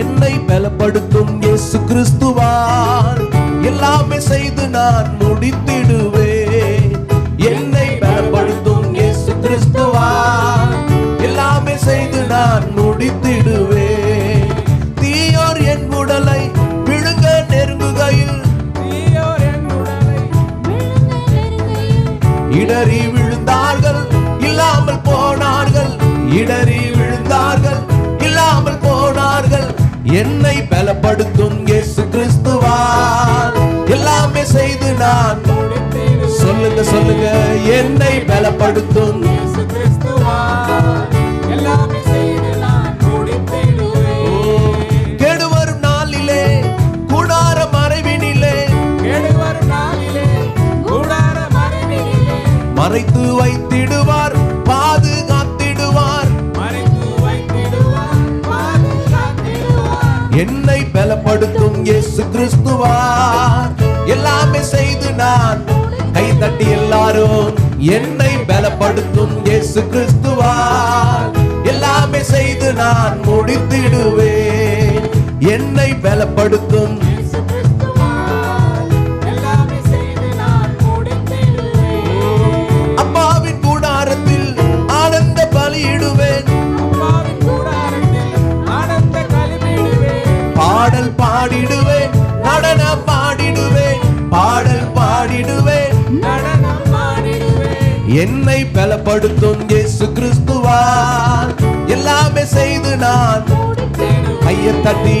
என்னை பலப்படுத்தும் இயேசு கிறிஸ்துவால் எல்லாமே செய்து நான் முடித்திடுவேன். என்னை பலப்படுத்தும் இயேசு கிறிஸ்துவால் எல்லாமே செய்து நான் முடித்திடுவேன். தீயோர் என் உடலை விழுங்க நெருங்குகையில் இடறி விழுந்தார்கள் இல்லாமல் போனார்கள். இடறி விழுந்தார்கள் இல்லாமல் போனார்கள். என்னை பலப்படுத்தும் இயேசு கிறிஸ்துவால் எல்லாமே செய்து நான் சொல்லுங்க சொல்லுங்க. என்னை பலப்படுத்தும் இயேசு கிறிஸ்துவால் எல்லாமே செய்து நான் முடித்திடுவேன். கெடுவரும் நாளிலே கூடார மறைவினிலே மறைத்து வைத்திடுவார் பாதுகாத்திடுவார். என்னை பலப்படுத்தும் இயேசு கிறிஸ்துவால் எல்லாமே செய்து நான் கை தட்டி எல்லாரும் என்னை பலப்படுத்தும் இயேசு கிறிஸ்துவால் எல்லாமே செய்து நான் முடித்திடுவேன். என்னை பலப்படுத்தும் அப்பாவின் கூடாரத்தில் ஆனந்த பலியிடுவேன். பாடல் பாடிடுவேன் நடனம் பாடிடுவேன். பாடல் பாடிடுவேன் நடனம் பாடிடுவேன். என்னை பலப்படுத்தும் இயேசு கிறிஸ்துவால் எல்லாமே செய்து நான் கையை தட்டி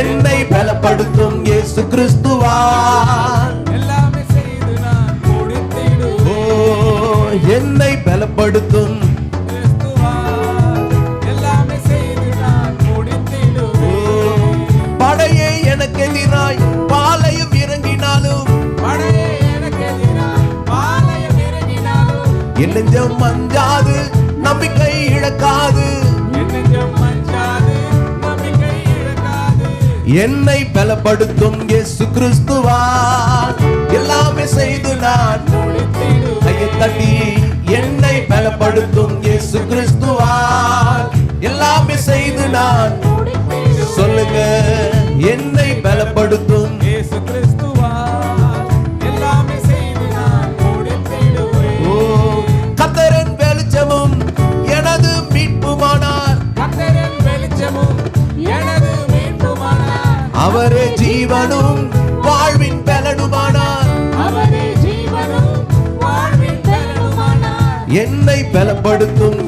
என்னை பலப்படுத்தும் இயேசு கிறிஸ்துவால் எல்லாமே செய்து நான் முடித்திடுவேன். என்னை பலப்படுத்தும் படையே எனக்கு எதிராய் பாளையம் இறங்கினாலும் என் நெஞ்சம் மஞ்சாது நம்பிக்கை இழக்காது. என்னை பலப்படுத்தும் இயேசு கிறிஸ்துவால் எல்லாமே செய்து நான் கையை தட்டி என்னை பலப்படுத்தும் இயேசு கிறிஸ்துவால் எல்லாமே செய்து நான் சொல்லுங்க. என்னை பலப்படுத்தும் இயேசு கிறிஸ்துவால் எல்லாமே செய்து நான் முடித்திடுவேன். ஓ கர்த்தரின் வெளிச்சமும் எனது மீட்புமானார். கர்த்தரின் வெளிச்சமும் எனது மீட்புமானார். அவரே ஜீவனும் வாழ்வின் பலனுமானார். அவரே ஜீவனும் வாழ்வின் பலனுமானார். என்னை பலப்படுத்தும்